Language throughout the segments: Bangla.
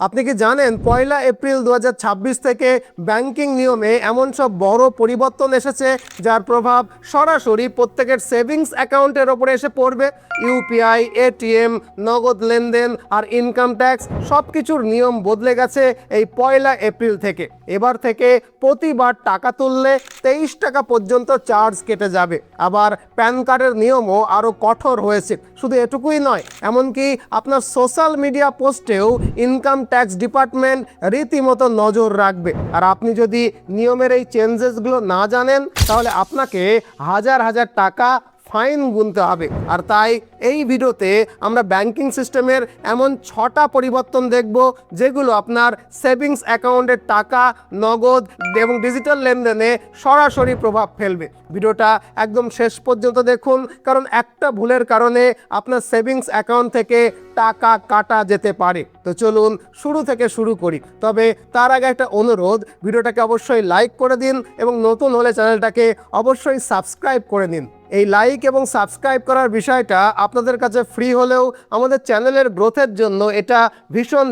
আপনি কি জানেন 1 এপ্রিল 2026 থেকে ব্যাংকিং নিয়মে এমন সব বড় পরিবর্তন এসেছে যার প্রভাব সরাসরি প্রত্যেকের সেভিংস অ্যাকাউন্টের ওপরে এসে পড়বে। ইউপিআই, এটিএম, নগদ লেনদেন আর ইনকাম ট্যাক্স সব কিছুর নিয়ম বদলে গেছে এই 1 এপ্রিল থেকে। এবার থেকে প্রতিবার টাকা তুললে 23 টাকা পর্যন্ত চার্জ কেটে যাবে। আবার প্যান কার্ডের নিয়মও আরও কঠোর হয়েছে। শুধু এটুকুই নয়, এমনকি আপনার সোশ্যাল মিডিয়া পোস্টেও ইনকাম ট্যাক্স ডিপার্টমেন্ট রীতিমতো নজর রাখবে। আর আপনি যদি নিয়মের এই চেঞ্জেসগুলো না জানেন তাহলে আপনাকে হাজার হাজার টাকা ফাইন গুনতে হবে। আর তাই এই ভিডিওতে আমরা ব্যাংকিং সিস্টেমের এমন 6টা পরিবর্তন দেখব যেগুলো আপনার সেভিংস অ্যাকাউন্টের টাকা, নগদ এবং ডিজিটাল লেনদেনে সরাসরি প্রভাব ফেলবে। ভিডিওটা একদম শেষ পর্যন্ত দেখুন, কারণ একটা ভুলের কারণে আপনার সেভিংস অ্যাকাউন্ট থেকে টাকা কাটা যেতে পারে। তো চলুন শুরু থেকে শুরু করি। তবে তার আগে একটা অনুরোধ, ভিডিওটাকে অবশ্যই লাইক করে দিন এবং নতুন হলে চ্যানেলটাকে অবশ্যই সাবস্ক্রাইব করে নিন। এই লাইক এবং সাবস্ক্রাইব করার বিষয়টা আপনাদের কাছে ফ্রি হলেও আমাদের চ্যানেলের গ্রোথের জন্য এটা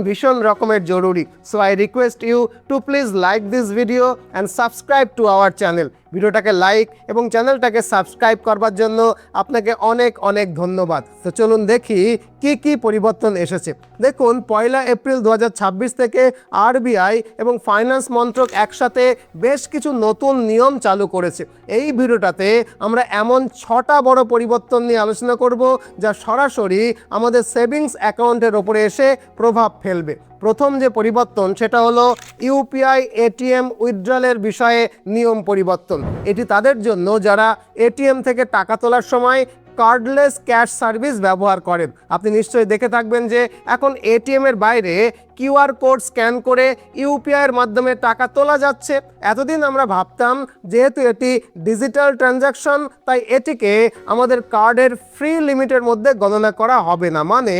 ভীষণ রকমের জরুরি। So I request you to please like this video and subscribe to our channel. ভিডিওটাকে লাইক এবং চ্যানেলটাকে সাবস্ক্রাইব করবার জন্য আপনাকে অনেক ধন্যবাদ। তো চলুন দেখি কি পরিবর্তন এসেছে। দেখুন, 1 এপ্রিল 2026 থেকে আরবিআই এবং ফাইন্যান্স মন্ত্রক একসাথে বেশ কিছু নতুন নিয়ম চালু করেছে। এই ভিডিওটাতে আমরা এমন 6টা বড় পরিবর্তন নিয়ে আলোচনা করব যা সরাসরি আমাদের সেভিংস অ্যাকাউন্টের ওপরে এসে প্রভাব ফেলবে। প্রথম যে পরিবর্তন সেটা হলো ইউপিআই এটিএম উইথড্রলের বিষয়ে নিয়ম পরিবর্তন। এটি তাদের জন্য যারা এটিএম থেকে টাকা তোলার সময় কার্ডলেস ক্যাশ সার্ভিস ব্যবহার করেন। আপনি নিশ্চয়ই দেখে থাকবেন যে এখন এটিএমের বাইরে কিউআর কোড স্ক্যান করে ইউপিআইয়ের মাধ্যমে টাকা তোলা যাচ্ছে। এতদিন আমরা ভাবতাম যেহেতু এটি ডিজিটাল ট্রানজ্যাকশন তাই এটিকে আমাদের কার্ডের ফ্রি লিমিটের মধ্যে গণনা করা হবে না, মানে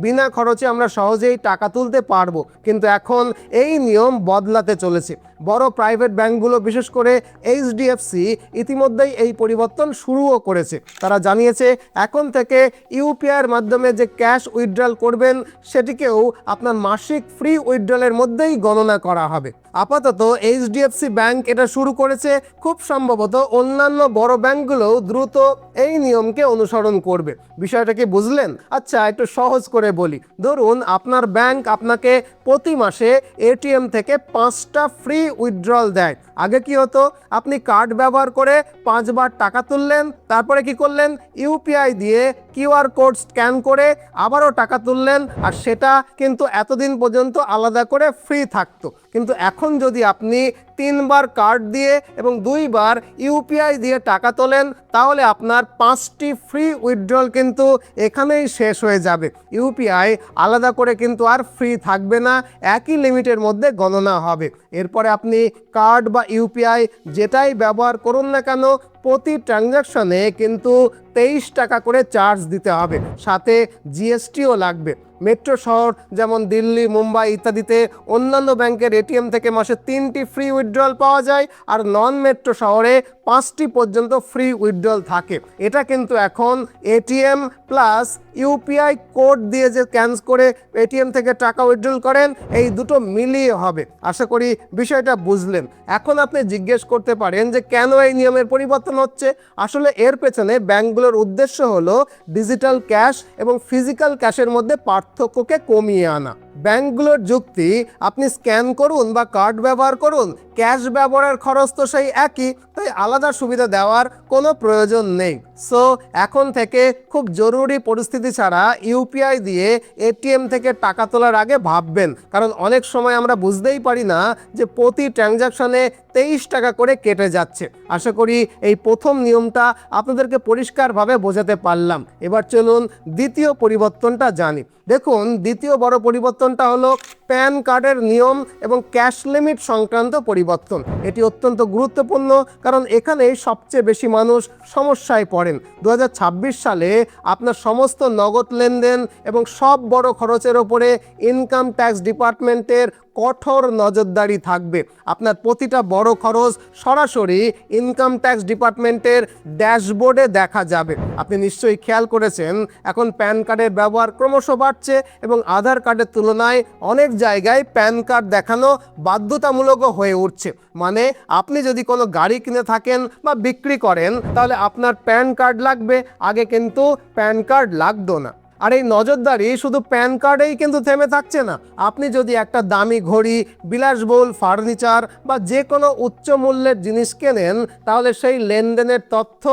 বিনা খরচে আমরা সহজেই টাকা তুলতে পারবো। কিন্তু এখন এই নিয়ম বদলাতে চলেছে। বড় প্রাইভেট ব্যাংকগুলো, বিশেষ করে এইচডিএফসি, ইতিমধ্যেই এই পরিবর্তন শুরুও করেছে। তারা জানিয়েছে এখন থেকে ইউপিআইয়ের মাধ্যমে যে ক্যাশ উইথড্রল করবেন সেটিকেও আপনার মাসিক ফ্রি উইথড্রলের মধ্যেই গণনা করা হবে। আপাতত এইচডিএফসি ব্যাংক এটা শুরু করেছে, খুব সম্ভবত অন্যান্য বড় ব্যাংকগুলোও দ্রুত এই নিয়মকে অনুসরণ করবে। বিষয়টা কি বুঝলেন? আচ্ছা, একটু সহজ করে বলি। ধরুন আপনার ব্যাংক আপনাকে প্রতি মাসে এটিএম থেকে 5টা ফ্রি উইথড্রল দেয়। আগে কি হতো, আপনি কার্ড ব্যবহার করে 5 বার টাকা তুললেন, তারপরে কি করলেন, ইউপিআই দিয়ে কিউআর কোড স্ক্যান করে আবারও টাকা তুললেন, আর সেটা কিন্তু এতদিন পর্যন্ত আলাদা করে ফ্রি থাকতো। কিন্তু এখন যদি আপনি 3 বার কার্ড দিয়ে এবং 2 বার ইউপিআই দিয়ে টাকা তোলেন তাহলে আপনার 5টি ফ্রি উইথড্রল কিন্তু এখানেই শেষ হয়ে যাবে। ইউপিআই আলাদা করে কিন্তু আর ফ্রি থাকবে না, একই লিমিটের মধ্যে গণনা হবে। এরপরে আপনি কার্ড বা ইউপিআই যেটাই ব্যবহার করুন না কেন, প্রতি ট্রানজ্যাকশনে কিন্তু 23 টাকা করে চার্জ দিতে হবে, সাথে জিএসটিও লাগবে। মেট্রো শহর যেমন দিল্লি, মুম্বাই ইত্যাদিতে অন্যান্য ব্যাংকের এটিএম থেকে মাসে 3টি ফ্রি উইথড্রল পাওয়া যায়, আর নন মেট্রো শহরে 5টি পর্যন্ত ফ্রি উইথড্রল থাকে। এটা কিন্তু এখন এটিএম প্লাস ইউপিআই কোড দিয়ে যে স্ক্যান করে এটিএম থেকে টাকা উইথড্রল করেন, এই দুটো মিলিয়ে হবে। আশা করি বিষয়টা বুঝলেন। এখন আপনি জিজ্ঞেস করতে পারেন যে কেন এই নিয়মের পরিবর্তন হচ্ছে। আসলে এর পেছনে ব্যাংকগুলোর উদ্দেশ্য হলো ডিজিটাল ক্যাশ এবং ফিজিক্যাল ক্যাশের মধ্যে পার্থক্যকে কমিয়ে আনা। ব্যাংকগুলোর যুক্তি, আপনি স্ক্যান করুন বা কার্ড ব্যবহার করুন, ক্যাশ ব্যবহারের খরচ তো সেই একই, তাই আলাদা সুবিধা দেওয়ার কোনো প্রয়োজন নেই। সো এখন থেকে খুব জরুরি পরিস্থিতি ছাড়া ইউপিআই দিয়ে এটিএম থেকে টাকা তোলার আগে ভাববেন, কারণ অনেক সময় আমরা বুঝতেই পারি না যে প্রতি ট্রানজ্যাকশনে 23 টাকা করে কেটে যাচ্ছে। আশা করি এই প্রথম নিয়মটা আপনাদেরকে পরিষ্কারভাবে বোঝাতে পারলাম। এবার চলুন দ্বিতীয় পরিবর্তনটা জানি। দেখুন, দ্বিতীয় বড় পরিবর্তনটা হলো প্যান কার্ডের নিয়ম এবং ক্যাশ লিমিট সংক্রান্ত পরিবর্তন। এটি অত্যন্ত গুরুত্বপূর্ণ, কারণ এখানেই সবচেয়ে বেশি মানুষ সমস্যায় পড়েন। 2026 সালে আপনার সমস্ত নগদ লেনদেন এবং সব বড় খরচের ওপরে ইনকাম ট্যাক্স ডিপার্টমেন্টের কঠোর নজরদারি থাকবে। আপনার প্রতিটা বড় খরচ সরাসরি ইনকাম ট্যাক্স ডিপার্টমেন্টের ড্যাশবোর্ডে দেখা যাবে। আপনি নিশ্চয়ই খেয়াল করেছেন এখন প্যান কার্ডের ব্যবহার ক্রমশ বাড়ছে এবং আধার কার্ডের তুলনায় অনেক জায়গায় প্যান কার্ড দেখানো বাধ্যতামূলক হয়ে উঠছে। মানে আপনি যদি কোনো গাড়ি কিনে থাকেন বা বিক্রি করেন তাহলে আপনার প্যান কার্ড লাগবে, আগে কিন্তু প্যান কার্ড লাগতো না। আর এই নজরদারি শুধু প্যান কার্ডেই কিন্তু থেমে থাকছে না। আপনি যদি একটা দামি ঘড়ি, বিলাসবহুল ফার্নিচার বা যে কোনো উচ্চ মূল্যের জিনিস কেনেন তাহলে সেই লেনদেনের তথ্য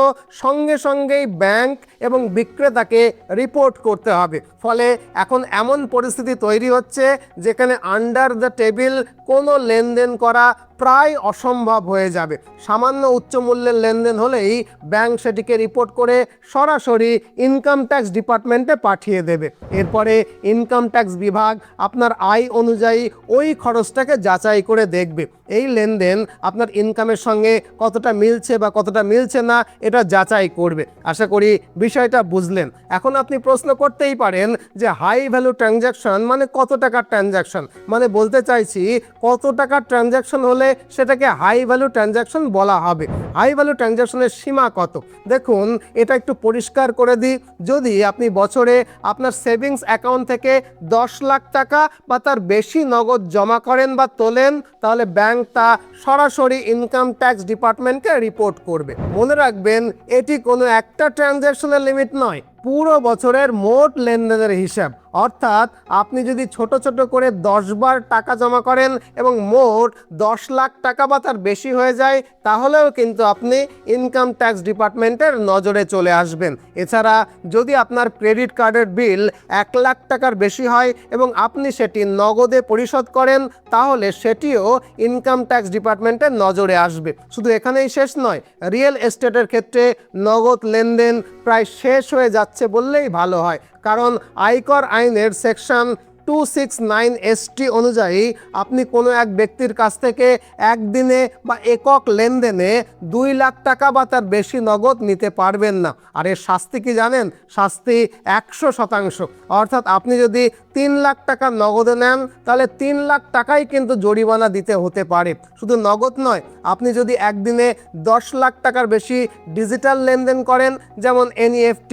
সঙ্গে সঙ্গেই ব্যাংক এবং বিক্রেতাকে রিপোর্ট করতে হবে। ফলে এখন এমন পরিস্থিতি তৈরি হচ্ছে যেখানে আন্ডার দ্য টেবিল কোনো লেনদেন করা প্রায় অসম্ভব হয়ে যাবে। সামান্য উচ্চ মূল্যের লেনদেন হলেই ব্যাংক সেটিকে রিপোর্ট করে সরাসরি ইনকাম ট্যাক্স ডিপার্টমেন্টে পাঠিয়ে দেবে। এরপরে ইনকাম ট্যাক্স বিভাগ আপনার আয় অনুযায়ী ওই খরচটাকে যাচাই করে দেখবে এই লেনদেন আপনার ইনকামের সঙ্গে কতটা মিলছে বা কতটা মিলছে না এটা যাচাই করবে। আশা করি বিষয়টা বুঝলেন। এখন আপনি প্রশ্ন করতেই পারেন যে হাই ভ্যালু ট্রানজ্যাকশন মানে কত টাকার ট্রানজ্যাকশন, মানে বলতে চাইছি কত টাকার ট্রানজ্যাকশন হলে সেটাকে হাই ভ্যালু ট্রানজ্যাকশন বলা হবে। হাই ভ্যালু ট্রানজ্যাকশনের সীমা কত? দেখুন, এটা একটু পরিষ্কার করে দিই। যদি আপনি বছরে আপনার সেভিংস অ্যাকাউন্ট থেকে 10 লাখ টাকা বা তার বেশি নগদ জমা করেন বা তোলেন তাহলে ব্যাংক তা সরাসরি ইনকাম ট্যাক্স ডিপার্টমেন্টকে রিপোর্ট করবে। মনে রাখবেন, এটি কোনো একটা ট্রানজ্যাকশনের লিমিট নয়, পুরো বছরের মোট লেনদেনের হিসাব। অর্থাৎ আপনি যদি ছোট ছোট করে 10 বার টাকা জমা করেন এবং মোট 10 লাখ টাকা বা তার বেশি হয়ে যায় তাহলেও কিন্তু আপনি ইনকাম ট্যাক্স ডিপার্টমেন্টের নজরে চলে আসবেন। এছাড়া যদি আপনার ক্রেডিট কার্ডের বিল 1 লাখ টাকার বেশি হয় এবং আপনি সেটি নগদে পরিশোধ করেন তাহলে সেটিও ইনকাম ট্যাক্স ডিপার্টমেন্টের নজরে আসবে। শুধু এখানেই শেষ নয়, রিয়েল এস্টেটের ক্ষেত্রে নগদ লেনদেন প্রায় শেষ হয়ে যাচ্ছে বললেই ভালো হয়, কারণ আয়কর আইনের সেকশন 269 ST অনুযায়ী আপনি কোনো এক ব্যক্তির কাছ থেকে একদিনে বা একক লেনদেনে 2 লাখ টাকা বা তার বেশি নগদ নিতে পারবেন না। আর এর শাস্তি কি জানেন? শাস্তি 100%। অর্থাৎ আপনি যদি 3 লাখ টাকা নগদে নেন তাহলে 3 লাখ টাকাই কিন্তু জরিমানা দিতে হতে পারে। শুধু নগদ নয়, আপনি যদি একদিনে 10 লাখ টাকার বেশি ডিজিটাল লেনদেন করেন, যেমন NEFT,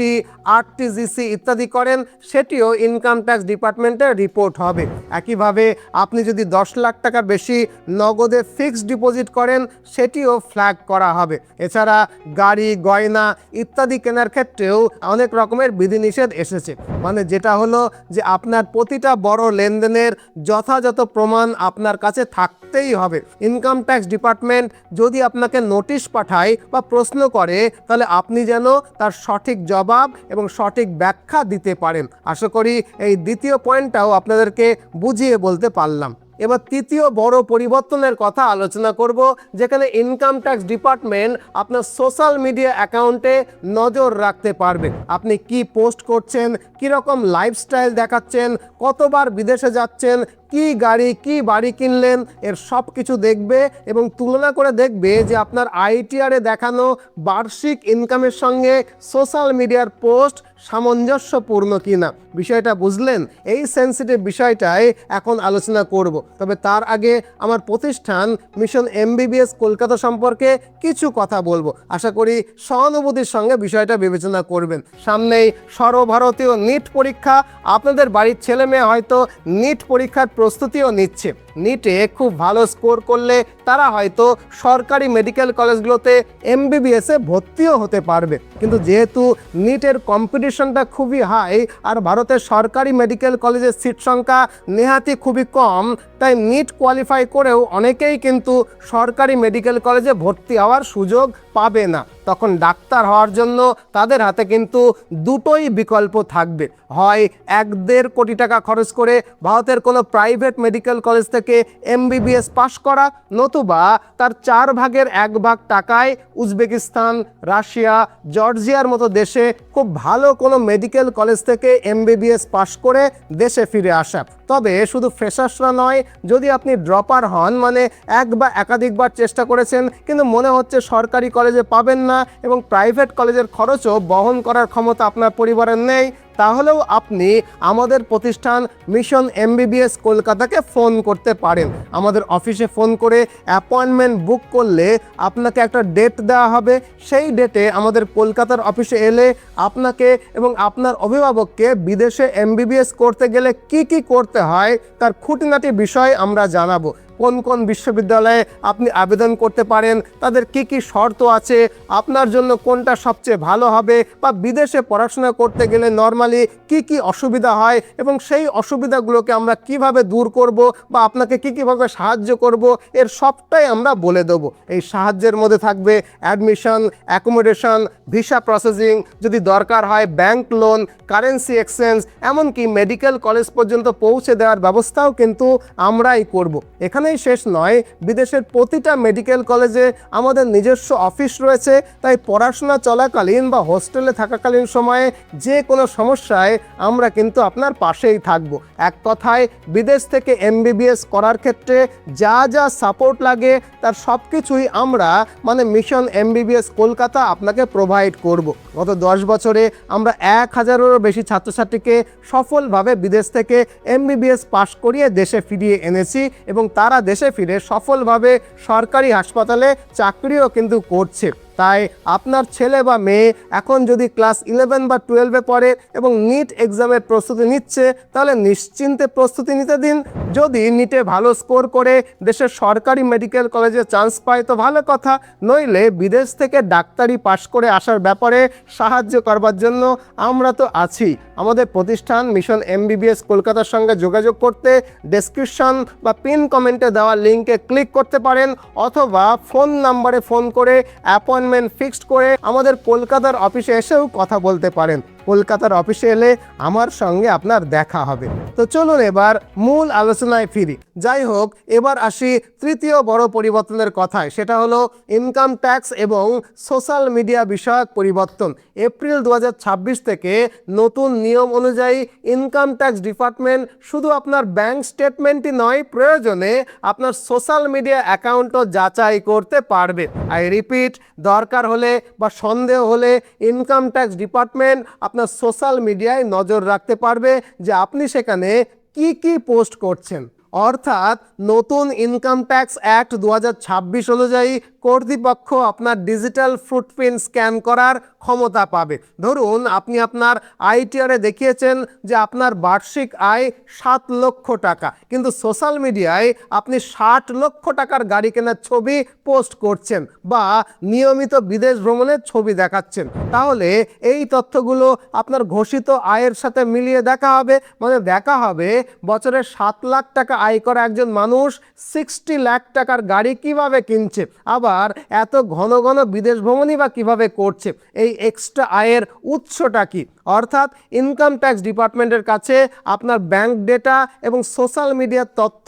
RTGC ইত্যাদি করেন, সেটিও ইনকাম ট্যাক্স ডিপার্টমেন্টের রিপোর্ট হবে। একইভাবে আপনি যদি 10 লাখ টাকার বেশি নগদে ফিক্সড ডিপোজিট করেন সেটিও ফ্ল্যাগ করা হবে। এছাড়া গাড়ি, গয়না ইত্যাদি কেনার ক্ষেত্রেও অনেক রকমের বিধিনিষেধ এসেছে। মানে যেটা হলো যে আপনার প্রতিটা বড় লেনদেনের যথাযথ প্রমাণ আপনার কাছে থাকতেই হবে। ইনকাম ট্যাক্স ডিপার্টমেন্ট যদি আপনাকে নোটিশ পাঠায় বা প্রশ্ন করে তাহলে আপনি যেন তার সঠিক জবাব এবং সঠিক ব্যাখ্যা দিতে পারেন। আশা করি এই দ্বিতীয় পয়েন্টটাও আপনাদেরকে বুঝিয়ে বলতে পারলাম। এবার তৃতীয় বড় পরিবর্তনের কথা আলোচনা করব, যেখানে ইনকাম ট্যাক্স ডিপার্টমেন্ট আপনার সোশ্যাল মিডিয়া অ্যাকাউন্টে নজর রাখতে পারবে। আপনি কি পোস্ট করছেন, কীরকম লাইফস্টাইল দেখাচ্ছেন, কতবার বিদেশে যাচ্ছেন, কি গাড়ি কি বাড়ি কিনলেন, এর সব কিছু দেখবে এবং তুলনা করে দেখবে যে আপনার আইটিআরে দেখানো বার্ষিক ইনকামের সঙ্গে সোশ্যাল মিডিয়ার পোস্ট সামঞ্জস্যপূর্ণ কিনা। বিষয়টা বুঝলেন? এই সেন্সিটিভ বিষয়টাই এখন আলোচনা করব। তবে তার আগে আমার প্রতিষ্ঠান মিশন MBBS কলকাতা সম্পর্কে কিছু কথা বলবো। আশা করি সহানুভূতির সঙ্গে বিষয়টা বিবেচনা করবেন। সামনেই সর্বভারতীয় নিট পরীক্ষা। আপনাদের বাড়ির ছেলে মেয়ে হয়তো নিট পরীক্ষার প্রস্তুতিও নিচ্ছে। নিটে খুব ভালো স্কোর করলে তারা হয়তো সরকারি মেডিকেল কলেজগুলোতে MBBS-এ ভর্তিও হতে পারবে। কিন্তু যেহেতু নিটের কম্পিটিশনটা খুবই হাই আর ভারতের সরকারি মেডিকেল কলেজের সিট সংখ্যা নেহাতি খুবই কম, তাই নিট কোয়ালিফাই করেও অনেকেই কিন্তু সরকারি মেডিকেল কলেজে ভর্তি হওয়ার সুযোগ পাবে না। তখন ডাক্তার হওয়ার জন্য তাদের হাতে কিন্তু দুটোই বিকল্প থাকবে। হয় 1-1.5 কোটি টাকা খরচ করে ভারতের কোনো প্রাইভেট মেডিকেল কলেজ থেকে MBBS পাশ করা, নতুবা তার 4 ভাগের 1 ভাগ টাকায় উজবেকিস্তান, রাশিয়া, জর্জিয়ার মতো দেশে খুব ভালো কোনো মেডিকেল কলেজ থেকে MBBS পাশ করে দেশে ফিরে আসা। তবে শুধু ফ্রেশার্সরা নয়, যদি আপনি ড্রপার হন, মানে এক বা একাধিকবার চেষ্টা করেছেন কিন্তু মনে হচ্ছে সরকারি কলেজে পাবেন না এবং প্রাইভেট কলেজের খরচও বহন করার ক্ষমতা আপনার পরিবারের নেই, তাহলেও আপনি আমাদের প্রতিষ্ঠান মিশন এমবিবিএস কলকাতাকে ফোন করতে পারেন। আমাদের অফিসে ফোন করে অ্যাপয়েন্টমেন্ট বুক করলে আপনাকে একটা ডেট দেওয়া হবে। সেই ডেটে আমাদের কলকাতার অফিসে এলে আপনাকে এবং আপনার অভিভাবককে বিদেশে এমবিবিএস করতে গেলে কি কি করতে হয় তার খুঁটিনাটি বিষয় আমরা জানাবো। কোন কোন বিশ্ববিদ্যালয়ে আপনি আবেদন করতে পারেন, তাদের কি কি শর্ত আছে, আপনার জন্য কোনটা সবচেয়ে ভালো হবে, বা বিদেশে পড়াশোনা করতে গেলে নর্মালি কি কি অসুবিধা হয় এবং সেই অসুবিধাগুলোকে আমরা কিভাবে দূর করব বা আপনাকে কীভাবে সাহায্য করব, এর সবটাই আমরা বলে দেবো। এই সাহায্যের মধ্যে থাকবে অ্যাডমিশন, অ্যাকোমোডেশন, ভিসা প্রসেসিং, যদি দরকার হয় ব্যাংক লোন, কারেন্সি এক্সচেঞ্জ, এমনকি মেডিকেল কলেজ পর্যন্ত পৌঁছে দেওয়ার ব্যবস্থাও কিন্তু আমরাই করব। এখানেই শেষ নয়, বিদেশের প্রতিটা মেডিকেল কলেজে আমাদের নিজস্ব অফিস রয়েছে, তাই পড়াশোনা চলাকালীন বা হোস্টেলে থাকাকালীন সময়ে যে কোনো সমস্যায় আমরা কিন্তু আপনার পাশেই থাকব। এক কথায় বিদেশ থেকে এমবিবিএস করার ক্ষেত্রে যা যা সাপোর্ট লাগে তার সব কিছুই আমরা মানে মিশন এমবিবিএস কলকাতা আপনাকে প্রোভাইড করব। গত 10 বছরে আমরা 1000-এরও বেশি ছাত্রছাত্রীকে সফলভাবে বিদেশ থেকে এমবিবিএস পাশ করিয়ে দেশে ফিরিয়ে এনেছি এবং তারা দেশে ফিরে সফলভাবে সরকারি হাসপাতালে চাকরিও কিন্তু করছে। তাই আপনার ছেলে বা মেয়ে এখন যদি ক্লাস 11 বা 12-এ পড়ে এবং নিট এক্সামের প্রস্তুতি নিচ্ছে, তাহলে নিশ্চিন্তে প্রস্তুতি নিতে দিন। যদি নিটে ভালো স্কোর করে দেশের সরকারি মেডিকেল কলেজে চান্স পায় তো ভালো কথা, নইলে বিদেশ থেকে ডাক্তারি পাশ করে আসার ব্যাপারে সাহায্য করবার জন্য আমরা তো আছি। আমাদের প্রতিষ্ঠান মিশন এমবিবিএস কলকাতার সঙ্গে যোগাযোগ করতে ডেসক্রিপশন বা পিন কমেন্টে দেওয়া লিঙ্কে ক্লিক করতে পারেন, অথবা ফোন নাম্বারে ফোন করে অ্যাপয়েন্টমেন্ট ফিক্সড করে আমাদের কলকাতার অফিসে এসেও কথা বলতে পারেন। কলকাতার অফিসে এলে আমার সঙ্গে আপনার দেখা হবে। তো চলুন এবার মূল আলোচনায় ফিরি। যাই হোক, এবার আসি তৃতীয় বড় পরিবর্তনের কথায়, সেটা হলো ইনকাম ট্যাক্স এবং সোশ্যাল মিডিয়া বিষয়ক পরিবর্তন। এপ্রিল 2026 থেকে নতুন নিয়ম অনুযায়ী ইনকাম ট্যাক্স ডিপার্টমেন্ট শুধু আপনার ব্যাংক স্টেটমেন্টই নয়, প্রয়োজনে আপনার সোশ্যাল মিডিয়া অ্যাকাউন্টও যাচাই করতে পারবে। আই রিপিট, দরকার হলে বা সন্দেহ হলে ইনকাম ট্যাক্স ডিপার্টমেন্ট আপনার সোশ্যাল মিডিয়ায় নজর রাখতে পারবে যে আপনি সেখানে কি কি পোস্ট করছেন। অর্থাৎ নতুন ইনকাম ট্যাক্স অ্যাক্ট 2026 অনুযায়ী কর্তৃপক্ষ আপনার ডিজিটাল ফুটপ্রিন্ট স্ক্যান করার ক্ষমতা পাবে। ধরুন আপনি আপনার আইটিআরে দেখিয়েছেন যে আপনার বার্ষিক আয় 7 লক্ষ টাকা, কিন্তু সোশ্যাল মিডিয়ায় আপনি 60 লক্ষ টাকার গাড়ি কেনার ছবি পোস্ট করছেন বা নিয়মিত বিদেশ ভ্রমণের ছবি দেখাচ্ছেন, তাহলে এই তথ্যগুলো আপনার ঘোষিত আয়ের সাথে মিলিয়ে দেখা হবে। মানে দেখা হবে বছরে 7 লাখ টাকা আয় করা একজন মানুষ 60 লাখ টাকার গাড়ি কিভাবে কিনছে, আবার এত ঘন ঘন বিদেশ ভ্রমণই বা কিভাবে করছে, এই এক্সট্রা আয়ের উৎসটা কি। অর্থাৎ ইনকাম ট্যাক্স ডিপার্টমেন্টের কাছে আপনার ব্যাংক ডেটা এবং সোশ্যাল মিডিয়ার তথ্য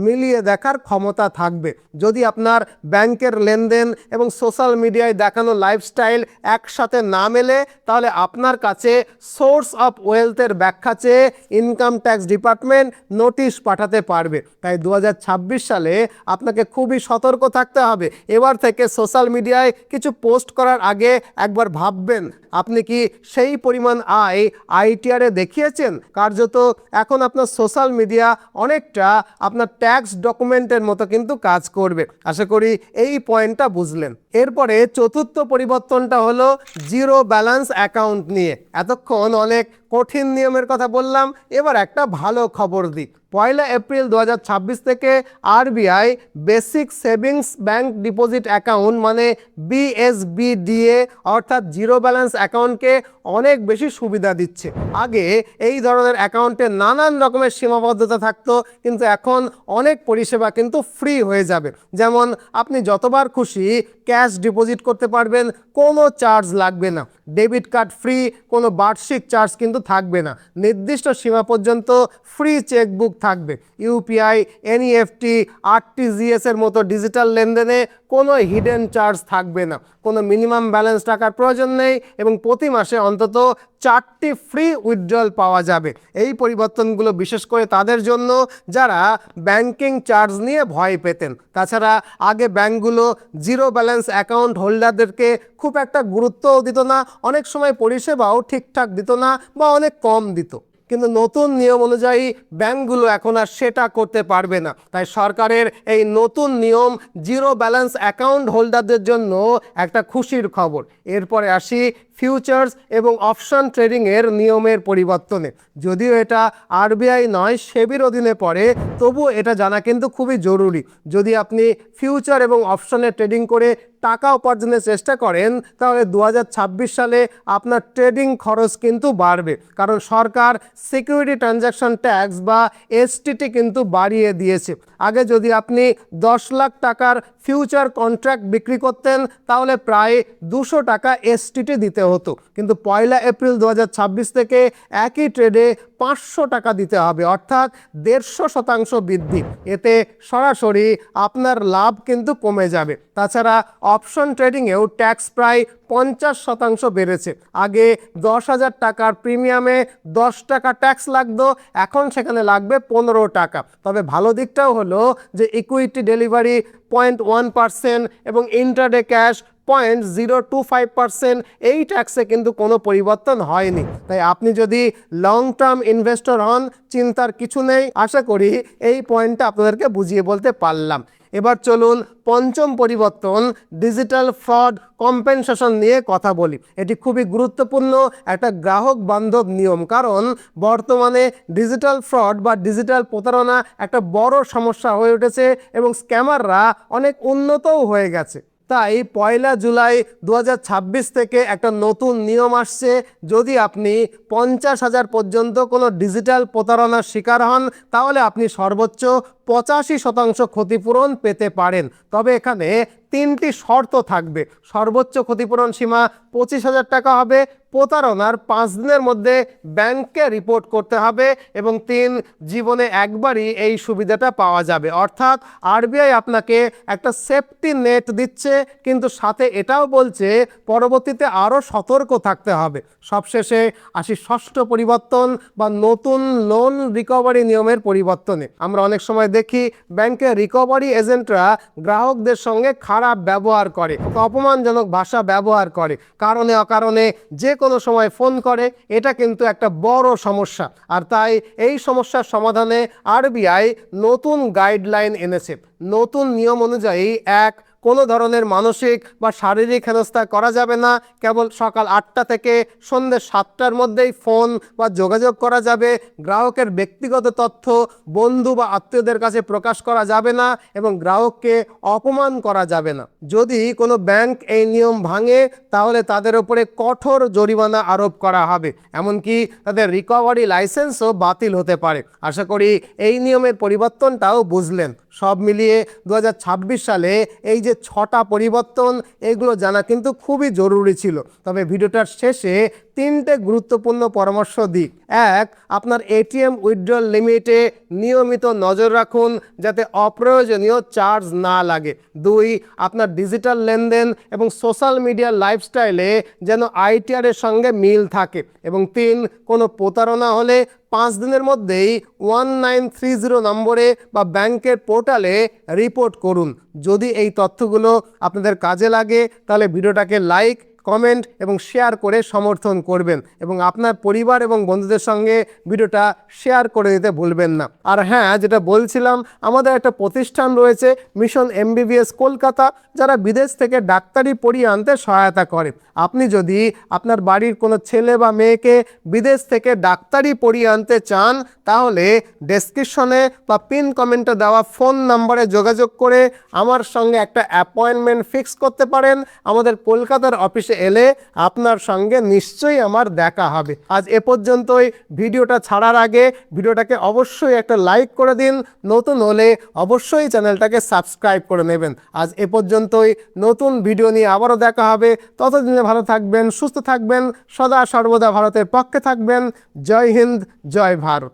মিলিয়ে দেখার ক্ষমতা থাকবে। যদি আপনার ব্যাংকের লেনদেন এবং সোশ্যাল মিডিয়ায় দেখানো লাইফস্টাইল একসাথে না মেলে, তাহলে আপনার কাছে সোর্স অফ ওয়েলথের ব্যাখ্যা চেয়ে ইনকাম ট্যাক্স ডিপার্টমেন্ট নোটিশ পাঠাতে পারবে। তাই 2026 সালে আপনাকে খুবই সতর্ক থাকতে হবে। এবার থেকে সোশ্যাল মিডিয়ায় কিছু পোস্ট করার আগে একবার ভাববেন আপনি কি সেই পরিমাণ আয় আইটিআরে দেখিয়েছেন। কার্যত এখন আপনার সোশ্যাল মিডিয়া অনেকটা আপনার ট্যাক্স ডকুমেন্টের মতো কিন্তু কাজ করবে। আশা করি এই পয়েন্টটা বুঝলেন। এরপরে চতুর্থ পরিবর্তনটা হলো জিরো ব্যালেন্স অ্যাকাউন্ট নিয়ে। এতক্ষণ অনেক কঠিন নিয়মের কথা বললাম, এবার একটা ভালো খবর দিই। 1 এপ্রিল 2026 থেকে RBI basic savings bank deposit account মানে বিএসবিডিএ অর্থাৎ জিরো ব্যালেন্স অ্যাকাউন্টকে অনেক বেশি সুবিধা দিচ্ছে। আগে এই ধরনের অ্যাকাউন্টে নানান রকমের সীমাবদ্ধতা থাকতো, কিন্তু এখন অনেক পরিষেবা কিন্তু ফ্রি হয়ে যাবে। যেমন আপনি যতবার খুশি ক্যাশ ডিপোজিট করতে পারবেন, কোনো চার্জ লাগবে না। ডেবিট কার্ড ফ্রি, কোনো বার্ষিক চার্জ কিন্তু থাকবে না। নির্দিষ্ট সীমা পর্যন্ত ফ্রি চেকবুক থাকবে। ইউপিআই, এনইএফটি, আরটিজিএস এর মতো ডিজিটাল লেনদেনে কোনো হিডেন চার্জ থাকবে না। কোনো মিনিমাম ব্যালেন্স টাকার প্রয়োজন নেই এবং প্রতি মাসে অন্তত 4টি ফ্রি উইথড্রল পাওয়া যাবে। এই পরিবর্তনগুলো বিশেষ করে তাদের জন্য যারা ব্যাংকিং চার্জ নিয়ে ভয় পেতেন। তাছাড়া আগে ব্যাংকগুলো জিরো ব্যালেন্স অ্যাকাউন্ট হোল্ডারদেরকে খুব একটা গুরুত্বও দিত না, অনেক সময় পরিষেবাও ঠিকঠাক দিত না বা অনেক কম দিত, কিন্তু নতুন নিয়ম অনুযায়ী ব্যাংকগুলো এখন আর সেটা করতে পারবে না। তাই সরকারের এই নতুন নিয়ম জিরো ব্যালেন্স অ্যাকাউন্ট হোল্ডারদের জন্য একটা খুশির খবর। এরপরে আসি ফিউচার্স এবং অপশন ট্রেডিংয়ের নিয়মের পরিবর্তনে। যদিও এটা আরবিআই নয়, সেবির অধীনে পড়ে, তবুও এটা জানা কিন্তু খুবই জরুরি। যদি আপনি ফিউচার এবং অপশনে ট্রেডিং করে টাকা উপার্জনের চেষ্টা করেন, তাহলে 2026 সালে আপনার ট্রেডিং খরচ কিন্তু বাড়বে, কারণ সরকার সিকিউরিটি ট্রানজ্যাকশন ট্যাক্স বা এসটিটি কিন্তু বাড়িয়ে দিয়েছে। আগে যদি আপনি 10 লাখ টাকার ফিউচার কন্ট্রাক্ট বিক্রি করতেন, তাহলে প্রায় 200 টাকা এসটিটি দিতে হতো, কিন্তু 1 এপ্রিল 2026 থেকে একই ট্রেডে 500 টাকা দিতে হবে, অর্থাৎ 150% বৃদ্ধি। এতে সরাসরি আপনার লাভ কিন্তু কমে যাবে। তাছাড়া অপশন ট্রেডিংয়েও ট্যাক্স প্রায় 50% বেড়েছে। আগে 10,000 টাকার প্রিমিয়ামে 10 টাকা ট্যাক্স লাগতো, এখন সেখানে লাগবে 15 টাকা। তবে ভালো দিকটাও হলো যে ইকুইটি ডেলিভারি 0.1% এবং ইন্টারডে ক্যাশ 0.025%, এই ট্যাক্সে কিন্তু কোনো পরিবর্তন হয়নি। তাই আপনি যদি লং টার্ম ইনভেস্টর হন, চিন্তার কিছু নেই। আশা করি এই পয়েন্টটা আপনাদেরকে বুঝিয়ে বলতে পারলাম। এবার চলুন পঞ্চম পরিবর্তন, ডিজিটাল ফ্রড কম্পেনসেশন নিয়ে কথা বলি। এটি খুবই গুরুত্বপূর্ণ একটা গ্রাহক বান্ধব নিয়ম, কারণ বর্তমানে ডিজিটাল ফ্রড বা ডিজিটাল প্রতারণা একটা বড় সমস্যা হয়ে উঠেছে এবং স্ক্যামাররা অনেক উন্নতও হয়ে গেছে। তাই 1 জুলাই 2026 থেকে একটা নতুন নিয়ম আসছে। যদি আপনি 50,000 পর্যন্ত কোনো ডিজিটাল প্রতারণার শিকার হন, তাহলে আপনি সর্বোচ্চ 85% ক্ষতিপূরণ পেতে পারেন। তবে এখানে 3টি শর্ত থাকবে। সর্বোচ্চ ক্ষতিপূরণ সীমা 25,000 টাকা হবে, প্রতারণার 5 দিনের মধ্যে ব্যাংকে রিপোর্ট করতে হবে, এবং 3, জীবনে একবারই এই সুবিধাটা পাওয়া যাবে। অর্থাৎ আরবিআই আপনাকে একটা সেফটি নেট দিচ্ছে, কিন্তু সাথে এটাও বলছে পরবর্তীতে আরও সতর্ক থাকতে হবে। সবশেষে আসি ষষ্ঠ পরিবর্তন বা নতুন লোন রিকভারি নিয়মের পরিবর্তনে। আমরা অনেক সময় দেখি ব্যাংকের রিকভারি এজেন্টরা গ্রাহকদের সঙ্গে খারাপ ব্যবহার করে, অপমানজনক ভাষা ব্যবহার করে, কারণে অকারণে যে কোনো সময় ফোন করে। এটা কিন্তু একটা বড় সমস্যা। আর তাই এই সমস্যার সমাধানে আরবিআই নতুন গাইডলাইন এনেছে। নতুন নিয়ম অনুযায়ী, 1, কোনো ধরনের মানসিক বা শারীরিক হেনস্থা করা যাবে না। কেবল সকাল 8টা থেকে সন্ধ্যে 7টার মধ্যেই ফোন বা যোগাযোগ করা যাবে। গ্রাহকের ব্যক্তিগত তথ্য বন্ধু বা আত্মীয়দের কাছে প্রকাশ করা যাবে না এবং গ্রাহককে অপমান করা যাবে না। যদি কোনো ব্যাংক এই নিয়ম ভাঙে, তাহলে তাদের উপরে কঠোর জরিমানা আরোপ করা হবে, এমনকি তাদের রিকভারি লাইসেন্সও বাতিল হতে পারে। আশা করি এই নিয়মের পরিবর্তনটাও বুঝলেন। সব মিলিয়ে 2026 সালে এই যে 6টা পরিবর্তন, এগুলো জানা কিন্তু খুবই জরুরি ছিল। তবে ভিডিওটার শেষে 3টে গুরুত্বপূর্ণ পরামর্শ দিই। 1, আপনার এটিএম উইথড্রল লিমিটে নিয়মিত নজর রাখুন যাতে অপ্রয়োজনীয় চার্জ না লাগে। 2, আপনার ডিজিটাল লেনদেন এবং সোশ্যাল মিডিয়ার লাইফস্টাইলে যেন আইটিআরের সঙ্গে মিল থাকে। এবং 3, কোনো প্রতারণা হলে 5 দিনের মধ্যেই 1930 নম্বরে বা ব্যাংকের পোর্টালে রিপোর্ট করুন। যদি এই তথ্যগুলো আপনাদের কাজে লাগে, তাহলে ভিডিওটাকে লাইক, কমেন্ট এবং শেয়ার করে সমর্থন করবেন, এবং আপনার পরিবার এবং বন্ধুদের সঙ্গে ভিডিওটা শেয়ার করে দিতে ভুলবেন না। আর হ্যাঁ, যেটা বলছিলাম, আমাদের একটা প্রতিষ্ঠান রয়েছে মিশন এমবিবিএস কলকাতা, যারা বিদেশ থেকে ডাক্তারি পড়িয়ে আনতে সহায়তা করে। আপনি যদি আপনার বাড়ির কোনো ছেলে বা মেয়েকে বিদেশ থেকে ডাক্তারি পড়িয়ে আনতে চান, তাহলে ডেসক্রিপশনে বা পিন কমেন্টে দেওয়া ফোন নাম্বারে যোগাযোগ করে আমার সঙ্গে একটা অ্যাপয়েন্টমেন্ট ফিক্স করতে পারেন। আমাদের কলকাতার অফিসে এলে আপনার সঙ্গে নিশ্চয়ই আমার দেখা হবে। আজ এ পর্যন্তই। ভিডিওটা ছাড়ার আগে ভিডিওটাকে অবশ্যই একটা লাইক করে দিন। নতুন হলে অবশ্যই চ্যানেলটাকে সাবস্ক্রাইব করে নেবেন। আজ এ পর্যন্তই। নতুন ভিডিও নিয়ে আবারও দেখা হবে। ততদিনে ভালো থাকবেন, সুস্থ থাকবেন, সদা সর্বদা ভারতের পক্ষে থাকবেন। জয় হিন্দ, জয় ভারত।